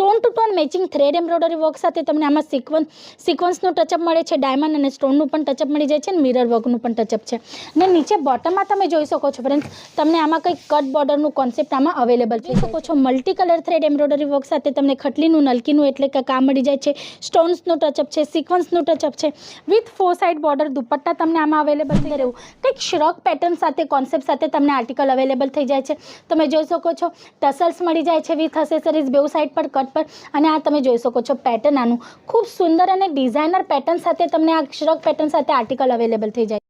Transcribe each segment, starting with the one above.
Tone to tone matching thread embroidery work સાથે તમને આમાં સિક્વન્સનું ટચઅપ મળે છે, ડાયમંડ અને સ્ટોનનું પણ ટચઅપ મળી જાય છે અને મિરર વર્કનું પણ ટચઅપ છે. ને નીચે બોટમમાં તમે જોઈ શકો છો ફ્રેન્ડ્સ, તમને આમાં કંઈક કટ બોર્ડરનું કોન્સેપ્ટ આમાં અવેલેબલ થઈ શકો છો. Multi colour thread embroidery work સાથે તમને ખટલીનું નલકીનું એટલે કે કામ મળી જાય છે, સ્ટોન્સનું ટચઅપ છે, સિક્વન્સનું ટચઅપ છે, વિથ 4 સાઇડ બોર્ડર દુપટ્ટા તમને આમાં અવેલેબલ થઈ રહેવું. કંઈક શ્રગ પેટર્ન સાથે કોન્સેપ્ટ સાથે તમને આર્ટિકલ અવેલેબલ થઈ જાય છે. તમે જોઈ શકો છો ટસલ્સ મળી જાય છે વિથ એસેસરીઝ બેઉ સાઇડ પર કટ પર. અને આ તમે જોઈ શકો છો પેટર્ન આનું ખૂબ સુંદર અને ડિઝાઇનર પેટર્ન સાથે તમને આ શ્રગ પેટર્ન સાથે આર્ટિકલ અવેલેબલ થઈ જાય.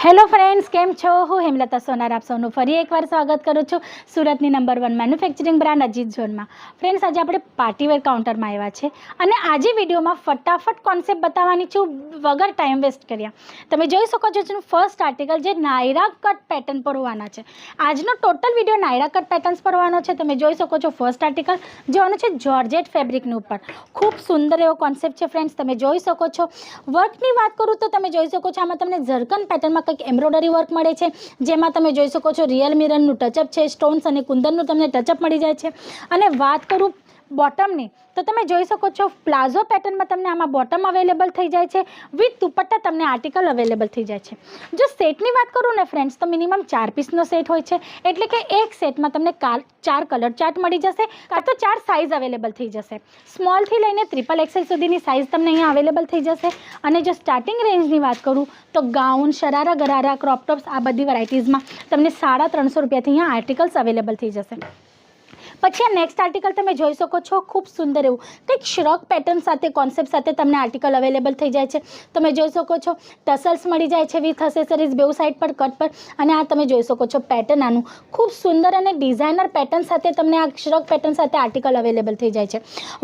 હેલો ફ્રેન્ડ્સ, કેમ છો? હું હેમલતા સોનાર આપ સૌનું ફરી એકવાર સ્વાગત કરું છું સુરતની નંબર 1 મેન્યુફેક્ચરિંગ બ્રાન્ડ અજીત ઝોનમાં. ફ્રેન્ડ્સ, આજે આપણે પાર્ટીવેર કાઉન્ટરમાં આવ્યા છે અને આજે વિડીયોમાં ફટાફટ કોન્સેપ્ટ બતાવવાની છું વગર ટાઈમ વેસ્ટ કર્યા. તમે જોઈ શકો છો ફર્સ્ટ આર્ટિકલ જે નાયરા કટ પેટર્ન પર હોવાના છે. આજનો total video Naira cut patterns પર હોવાનો છે. તમે જોઈ શકો છો ફર્સ્ટ આર્ટિકલ જોવાનું છે જોર્જેટ ફેબ્રિકની ઉપર. ખૂબ સુંદર એવો કોન્સેપ્ટ છે ફ્રેન્ડ્સ. તમે જોઈ શકો છો વર્કની વાત કરું તો તમે જોઈ શકો છો આમાં તમને ઝરકન પેટર્નમાં એમ્બ્રોઇડરી વર્ક મળે છે, જેમાં તમે જોઈ શકો છો રિયલ મિરરનું ટચઅપ છે, સ્ટોન્સ અને કુંદનનું તમને ટચઅપ મળી જાય છે. અને વાત કરું બોટમની તો તમે જોઈ શકો છો પ્લાઝો પેટર્નમાં તમને આમાં બોટમ અવેલેબલ થઈ જાય છે, વિથ દુપટ્ટા તમને આર્ટિકલ અવેલેબલ થઈ જાય છે. જો સેટની વાત કરું ને ફ્રેન્ડ્સ તો મિનિમમ 4 પીસનો સેટ હોય છે, એટલે કે એક સેટમાં તમને 4 કલર ચાર્ટ મળી જશે, કાં તો 4 સાઇઝ અવેલેબલ થઈ જશે. સ્મોલથી લઈને XXL સુધીની સાઇઝ તમને અહીંયા અવેલેબલ થઈ જશે. અને જો સ્ટાર્ટિંગ રેન્જની વાત કરું તો gown, sharara, gharara, crop tops આ બધી વેરાયટીઝમાં તમને 350 રૂપિયાથી અહીંયા આર્ટિકલ્સ અવેલેબલ થઈ જશે. પછી આ નેક્સ્ટ આર્ટિકલ તમે જોઈ શકો છો ખૂબ સુંદર એવું કંઈક શ્રગ પેટર્ન સાથે કોન્સેપ્ટ સાથે તમને આર્ટિકલ અવેલેબલ થઈ જાય છે. તમે જોઈ શકો છો ટસલ્સ મળી જાય છે વિથ એસેસરીઝ બેઉ સાઇડ પર કટ પર. અને આ તમે જોઈ શકો છો પેટર્ન આનું ખૂબ સુંદર અને ડિઝાઇનર પેટર્ન સાથે તમને આ શ્રગ પેટર્ન સાથે આર્ટિકલ અવેલેબલ થઈ જાય છે.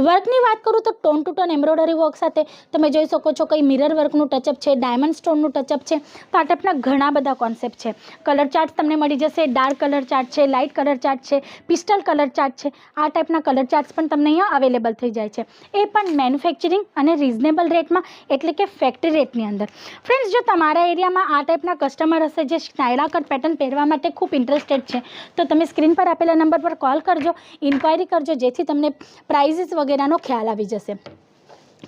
વર્કની વાત કરું તો tone to tone embroidery work સાથે તમે જોઈ શકો છો કંઈ મિરર વર્કનું ટચઅપ છે, ડાયમંડ સ્ટોનનું ટચઅપ છે. તો આ ટાઈપના ઘણા બધા કોન્સેપ્ટ છે. કલર ચાર્ટ તમને મળી જશે, ડાર્ક કલર ચાર્ટ છે, લાઇટ કલર ચાર્ટ છે, પિસ્ટલ કલર ચાર્ટ છે. આ ટાઈપના કલર ચાર્ટ્સ પણ તમને અહીંયા અવેલેબલ થઈ જાય છે, એ પણ મેન્યુફેક્ચરિંગ અને રિઝનેબલ રેટમાં, એટલે કે ફેક્ટરી રેટની અંદર. ફ્રેન્ડ્સ, જો તમારા એરિયામાં આ ટાઈપના કસ્ટમર હશે જે નાયરા કટ પેટર્ન પહેરવા માટે ખૂબ ઇન્ટરેસ્ટેડ છે તો તમે સ્ક્રીન પર આપેલા નંબર પર કોલ કરજો, ઇન્ક્વાયરી કરજો, જેથી તમને પ્રાઇઝીસ વગેરેનો ખ્યાલ આવી જશે.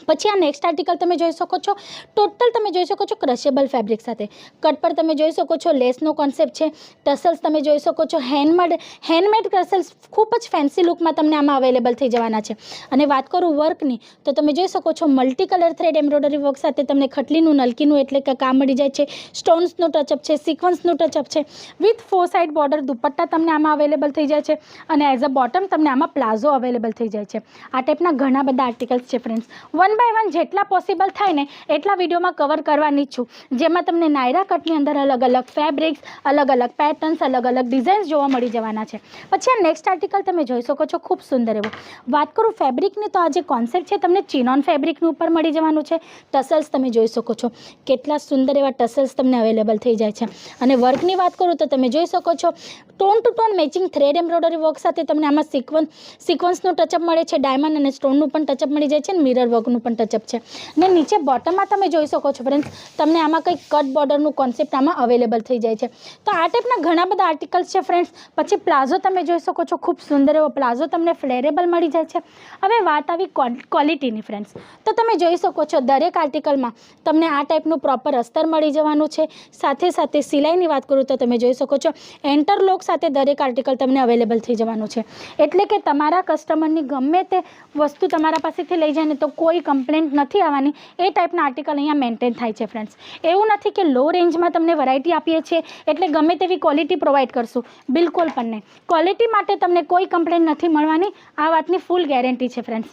પછી આ નેક્સ્ટ આર્ટિકલ તમે જોઈ શકો છો ટોટલ તમે જોઈ શકો છો ક્રશેબલ ફેબ્રિક સાથે કટ પર તમે જોઈ શકો છો લેસનો કોન્સેપ્ટ છે, ટસલ્સ તમે જોઈ શકો છો હેન્ડમેડ ટસલ્સ ખૂબ જ ફેન્સી લુકમાં તમને આમાં અવેલેબલ થઈ જવાના છે. અને વાત કરું વર્કની તો તમે જોઈ શકો છો multi colour thread embroidery work સાથે તમને ખટલીનું નલકીનું એટલે કે કામ મળી જાય છે, સ્ટોન્સનું ટચઅપ છે, સિક્વન્સનું ટચઅપ છે, વિથ 4 સાઇડ બોર્ડર દુપટ્ટા તમને આમાં અવેલેબલ થઈ જાય છે. અને એઝ અ બોટમ તમને આમાં પ્લાઝો અવેલેબલ થઈ જાય છે. આ ટાઈપના ઘણા બધા આર્ટિકલ્સ છે ફ્રેન્ડ્સ. 1 બાય 1 જેટલા પોસિબલ થાય ને એટલા વિડીયોમાં કવર કરવાની છું, જેમાં તમને નાયરા કટની અંદર અલગ અલગ ફેબ્રિક્સ, અલગ અલગ પેટર્ન્સ, અલગ અલગ ડિઝાઇન્સ જોવા મળી જવાના છે. પછી આ નેક્સ્ટ આર્ટિકલ તમે જોઈ શકો છો ખૂબ સુંદર એવું. વાત કરું ફેબ્રિકની તો આ જે કોન્સેપ્ટ છે તમને ચિનોન ફેબ્રિકની ઉપર મળી જવાનું છે. ટસલ્સ તમે જોઈ શકો છો કેટલા સુંદર એવા ટસલ્સ તમને અવેલેબલ થઈ જાય છે. અને વર્કની વાત કરું તો તમે જોઈ શકો છો tone to tone matching thread embroidery work સાથે તમને આમાં સિક્વન્સનું ટચઅપ મળે છે, ડાયમંડ અને સ્ટોનનું પણ ટચઅપ મળી જાય છે અને મિરર વર્કનું પણ ટચઅપ છે. ને નીચે બોટમમાં તમે જોઈ શકો છો ફ્રેન્ડ્સ, તમને આમાં કંઈક કટ બોર્ડરનું કોન્સેપ્ટ આમાં અવેલેબલ થઈ જાય છે. તો આ ટાઈપના ઘણા બધા આર્ટિકલ્સ છે ફ્રેન્ડ્સ. પછી પ્લાઝો તમે જોઈ શકો છો ખૂબ સુંદર એવો પ્લાઝો તમને ફ્લેરેબલ મળી જાય છે. હવે વાત આવી ક્વોલિટીની ફ્રેન્ડ્સ, તો તમે જોઈ શકો છો દરેક આર્ટિકલમાં તમને આ ટાઈપનું પ્રોપર અસ્તર મળી જવાનું છે. સાથે સાથે સિલાઈની વાત કરું તો તમે જોઈ શકો છો એન્ટરલોક સાથે દરેક આર્ટિકલ તમને અવેલેબલ થઈ જવાનું છે. એટલે કે તમારા કસ્ટમરની ગમે તે વસ્તુ તમારા પાસેથી લઈ જાય ને તો કોઈ કમ્પ્લેન્ટ નથી આવવાની, એ ટાઈપના આર્ટિકલ અહીંયા મેન્ટેન થાય છે ફ્રેન્ડ્સ. એવું નથી કે લો રેન્જમાં તમને વેરાયટી આપીએ છીએ એટલે ગમે તેવી ક્વોલિટી પ્રોવાઈડ કરશું, બિલકુલ પણ નહીં. ક્વોલિટી માટે તમને કોઈ કમ્પ્લેન્ટ નથી મળવાની, આ વાતની ફૂલ ગેરંટી છે ફ્રેન્ડ્સ.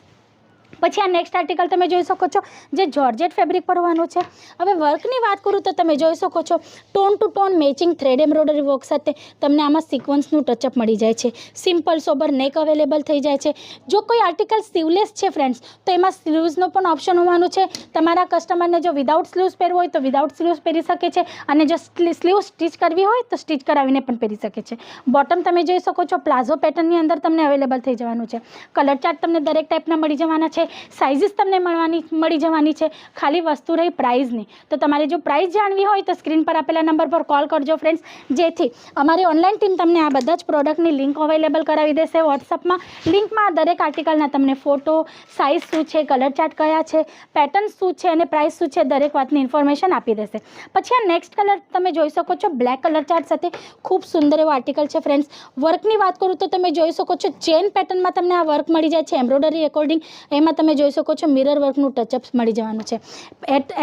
પછી આ નેક્સ્ટ આર્ટિકલ તમે જોઈ શકો છો જે જોર્જેટ ફેબ્રિક પર હોવાનું છે. હવે વર્કની વાત કરું તો તમે જોઈ શકો છો tone to tone matching thread embroidery work સાથે તમને આમાં સિક્વન્સનું ટચઅપ મળી જાય છે. સિમ્પલ સોબર નેક અવેલેબલ થઈ જાય છે. જો કોઈ આર્ટિકલ સ્લીવલેસ છે ફ્રેન્ડ્સ તો એમાં સ્લીવ્સનો પણ ઓપ્શન હોવાનું છે. તમારા કસ્ટમરને જો વિદાઉટ સ્લીવ્સ પહેરવું હોય તો વિદાઉટ સ્લીવ્સ પહેરી શકે છે, અને જો સ્લીવ સ્ટિચ કરવી હોય તો સ્ટિચ કરાવીને પણ પહેરી શકે છે. બોટમ તમે જોઈ શકો છો પ્લાઝો પેટર્નની અંદર તમને અવેલેબલ થઈ જવાનું છે. કલર ચાર્ટ તમને દરેક ટાઈપના મળી જવાના છે. સાઇઝીસ તમને મળી જવાની છે. ખાલી વસ્તુ રહી પ્રાઇઝની. તો તમારે જો પ્રાઇઝ જાણવી હોય તો સ્ક્રીન પર આપેલા નંબર પર કોલ કરજો ફ્રેન્ડ્સ, જેથી અમારી ઓનલાઈન ટીમ તમને આ બધા જ પ્રોડક્ટની લિંક અવેલેબલ કરાવી દેશે વોટ્સઅપમાં. લિંકમાં દરેક આર્ટિકલના તમને ફોટો, સાઇઝ શું છે, કલર ચાર્ટ કયા છે, પેટર્ન શું છે અને પ્રાઇસ શું છે, દરેક વાતની ઇન્ફોર્મેશન આપી દેશે. પછી આ નેક્સ્ટ કલર તમે જોઈ શકો છો, બ્લેક કલર ચાર્ટ સાથે ખૂબ સુંદર એવો આર્ટિકલ છે ફ્રેન્ડ્સ. વર્કની વાત કરું તો તમે જોઈ શકો છો ચેન પેટર્નમાં તમને આ વર્ક મળી જાય છે એમ્બ્રોઇડરી એકોર્ડિંગ. એમાં તમે જોઈ શકો છો મિરર વર્કનું ટચઅપ મળી જવાનું છે.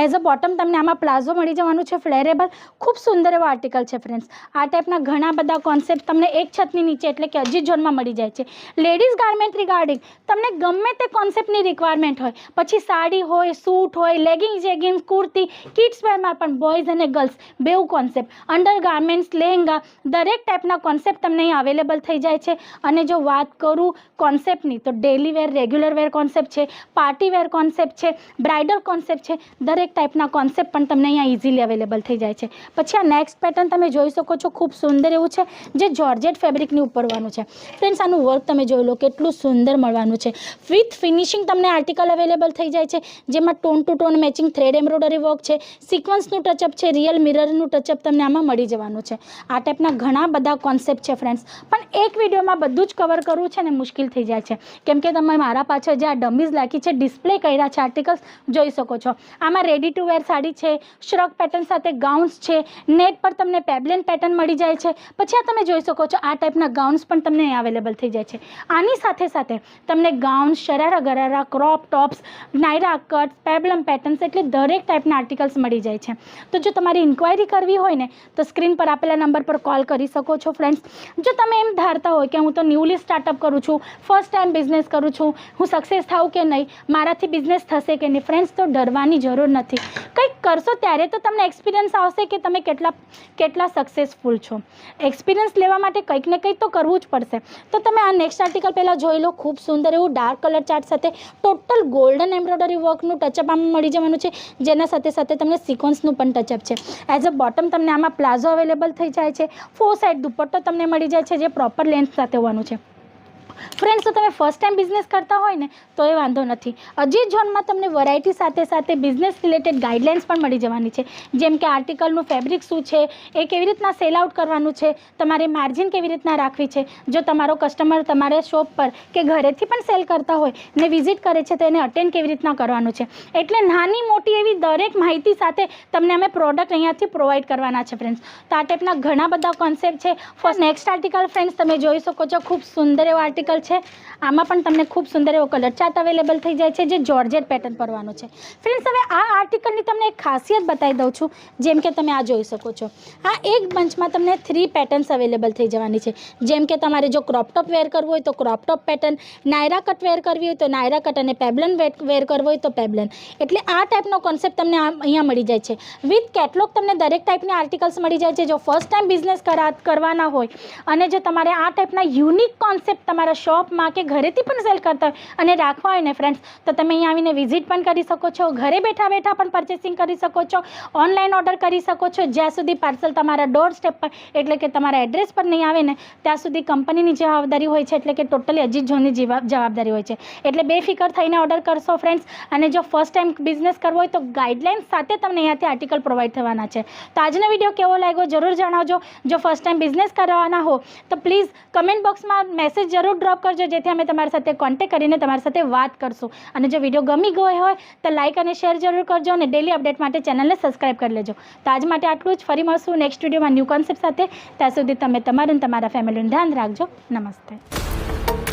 એઝ અ બોટમ તમને આમાં પ્લાઝો મળી જવાનું છે ફ્લેરેબલ. ખૂબ સુંદર એવો આર્ટિકલ છે ફ્રેન્ડ્સ. આ ટાઈપના ઘણા બધા કોન્સેપ્ટ તમને એક છતની નીચે એટલે કે અજીત ઝોનમાં મળી જાય છે. લેડીઝ ગાર્મેન્ટ રિગાર્ડિંગ તમને ગમે તે કોન્સેપ્ટની રિક્વાયરમેન્ટ હોય, પછી સાડી હોય, સૂટ હોય, લેગિંગ જેગિંગ, કુર્તી, કિડ્સ વેરમાં પણ બોયઝ અને ગર્લ્સ બેઉ કોન્સેપ્ટ, અંડર ગાર્મેન્ટ્સ, લહેંગા, દરેક ટાઈપના કોન્સેપ્ટ તમને અહીં અવેલેબલ થઈ જાય છે. અને જો વાત કરું કોન્સેપ્ટની તો ડેલી વેર, રેગ્યુલર વેર કોન્સેપ્ટ છે, પાર્ટી વેર કોન્સેપ્ટ છે, બ્રાઇડલ કોન્સેપ્ટ છે, દરેક ટાઈપના કોન્સેપ્ટ પણ તમને અહીંયા ઇઝીલી અવેલેબલ થઈ જાય છે. પછી આ નેક્સ્ટ પેટર્ન તમે જોઈ શકો છો, ખૂબ સુંદર એવું છે જે જોર્જેટ ફેબ્રિકની ઉપરવાનું છે ફ્રેન્ડ્સ. આનું વર્ક તમે જોઈ લો કેટલું સુંદર મળવાનું છે. વિથ ફિનિશિંગ તમને આર્ટિકલ અવેલેબલ થઈ જાય છે, જેમાં tone to tone matching thread embroidery work છે, સિક્વન્સનું ટચઅપ છે, રિયલ મિરરનું ટચઅપ તમને આમાં મળી જવાનું છે. આ ટાઈપના ઘણા બધા કોન્સેપ્ટ છે ફ્રેન્ડ્સ, પણ એક વિડીયોમાં બધું જ કવર કરવું છે ને મુશ્કેલ થઈ જાય છે, કેમ કે તમે મારા પાછળ જે આ ડમીઝ લાખી છે, ડિસ્પ્લે કર્યા છે આર્ટિકલ્સ જોઈ શકો છો. આમાં રેડી ટુ વેર સાડી છે, શ્રગ પેટર્ન સાથે ગાઉન્સ છે, નેટ પર તમને પેબ્લેન પેટર્ન મળી જાય છે. પછી આ તમે જોઈ શકો છો આ ટાઈપના ગાઉન્સ પણ તમને અવેલેબલ થઈ જાય છે. આની સાથે સાથે તમને gown, sharara gharara, crop tops, Naira cut, peplum patterns એટલે દરેક ટાઈપના આર્ટિકલ્સ મળી જાય છે. તો જો તમારી ઇન્ક્વાયરી કરવી હોય ને તો સ્ક્રીન પર આપેલા નંબર પર કોલ કરી શકો છો ફ્રેન્ડ્સ. જો તમે એમ ધારતા હોય કે હું તો ન્યૂલી સ્ટાર્ટઅપ કરું છું, ફર્સ્ટ ટાઈમ બિઝનેસ કરું છું, હું સક્સેસ થાઉં કે નહીં, મારાથી બિઝનેસ થશે કે નહીં, ફ્રેન્ડ્સ તો ડરવાની જરૂર નથી. કંઈક કરશો ત્યારે તો તમને એક્સપિરિયન્સ આવશે કે તમે કેટલા સક્સેસફુલ છો. એક્સપિરિયન્સ લેવા માટે કંઈક ને કંઈક તો કરવું જ પડશે. તો તમે આ નેક્સ્ટ આર્ટિકલ પહેલાં જોઈ લો. ખૂબ સુંદર એવું ડાર્ક કલર ચાર્ટ સાથે ટોટલ ગોલ્ડન એમ્બ્રોઇડરી વર્કનું ટચઅપ આમાં મળી જવાનું છે, જેના સાથે સાથે તમને સિક્વન્સનું પણ ટચઅપ છે. એઝ અ બોટમ તમને આમાં પ્લાઝો અવેલેબલ થઈ જાય છે. 4 સાઇડ દુપટ્ટો તમને મળી જાય છે, જે પ્રોપર લેન્થ સાથે હોવાનું છે. ફ્રેન્ડ્સ, તો તમે ફર્સ્ટ ટાઈમ બિઝનેસ કરતા હોય ને તો એ વાંધો નથી. અજીત ઝોનમાં તમને વેરાયટી સાથે સાથે બિઝનેસ રિલેટેડ ગાઈડલાઇન્સ પણ મળી જવાની છે, જેમ કે આર્ટિકલનું ફેબ્રિક શું છે, એ કેવી રીતના સેલ આઉટ કરવાનું છે, તમારે માર્જિન કેવી રીતના રાખવી છે. જો તમારો કસ્ટમર તમારા શોપ પર કે ઘરેથી પણ સેલ કરતા હોય ને વિઝિટ કરે છે તો એને અટેન્ડ કેવી રીતના કરવાનું છે. એટલે નાની મોટી એવી દરેક માહિતી સાથે તમને અમે પ્રોડક્ટ અહીંયાથી પ્રોવાઈડ કરવાના છે ફ્રેન્ડ્સ. તો આ ટાઈપના ઘણા બધા કોન્સેપ્ટ છે. ફર્સ્ટ નેક્સ્ટ આર્ટિકલ ફ્રેન્ડ્સ તમે જોઈ શકો છો, ખૂબ સુંદર એવો આર્ટિકલ છે. આમાં પણ તમને ખૂબ સુંદર એવો કલર ચાર્ટ અવેલેબલ થઈ જાય છે, જે જોર્જેટ પેટર્ન પરવાનું છે ફ્રેન્ડ્સ. હવે આ આર્ટિકલની તમને એક ખાસિયત બતાવી દઉં છું. જેમ કે તમે આ જોઈ શકો છો, આ એક બંચમાં તમને 3 પેટર્ન્સ અવેલેબલ થઈ જવાની છે. જેમ કે તમારે જો ક્રોપ ટોપ વેર કરવું હોય તો crop top pattern, Naira cut wear કરવી હોય તો નાયરા કટ અને પેબ્લન વેર કરવો હોય તો પેબ્લન. એટલે આ ટાઈપનો કોન્સેપ્ટ તમને અહીંયા મળી જાય છે. વિથ કેટલોગ તમને દરેક ટાઈપની આર્ટિકલ્સ મળી જાય છે. જો ફર્સ્ટ ટાઈમ બિઝનેસ કરવાના હોય અને જો તમારે આ ટાઈપના યુનિક કોન્સેપ્ટ તમારા શોપમાં કે ઘરેથી પણ સેલ કરતા હોય અને રાખવા હોય ને ફ્રેન્ડ્સ, તો તમે અહીંયા આવીને વિઝિટ પણ કરી શકો છો. ઘરે બેઠા બેઠા પણ પરચેસિંગ કરી શકો છો, ઓનલાઈન ઓર્ડર કરી શકો છો. જ્યાં સુધી પાર્સલ તમારા ડોર સ્ટેપ પર એટલે કે તમારા એડ્રેસ પર નહીં આવે ને ત્યાં સુધી કંપનીની જવાબદારી હોય છે, એટલે કે ટોટલી અજીત ઝોનની જવાબદારી હોય છે. એટલે બેફિકર થઈને ઓર્ડર કરશો ફ્રેન્ડ્સ. અને જો ફર્સ્ટ ટાઈમ બિઝનેસ કરવો હોય તો ગાઈડલાઇન્સ સાથે તમને અહીંયાથી આર્ટિકલ પ્રોવાઈડ થવાના છે. તો આજનો વિડીયો કેવો લાગ્યો જરૂર જણાવજો. જો ફર્સ્ટ ટાઈમ બિઝનેસ કરવાના હો તો પ્લીઝ કમેન્ટ બોક્સમાં મેસેજ જરૂર ડ્રોપ કરજો, જેથી અમે તમારી સાથે કોન્ટેક્ટ કરીને તમારી સાથે વાત કરશું. અને જો વિડીયો ગમી ગયો હોય તો લાઇક અને શેર જરૂર કરજો, અને ડેલી અપડેટ માટે ચેનલને સબસ્ક્રાઈબ કરી લેજો. તો આજ માટે આટલું જ. ફરી મળશું નેક્સ્ટ વિડીયોમાં ન્યૂ કોન્સેપ્ટ સાથે. ત્યાં સુધી તમે તમારું અને તમારા ફેમિલીનું ધ્યાન રાખજો. નમસ્તે.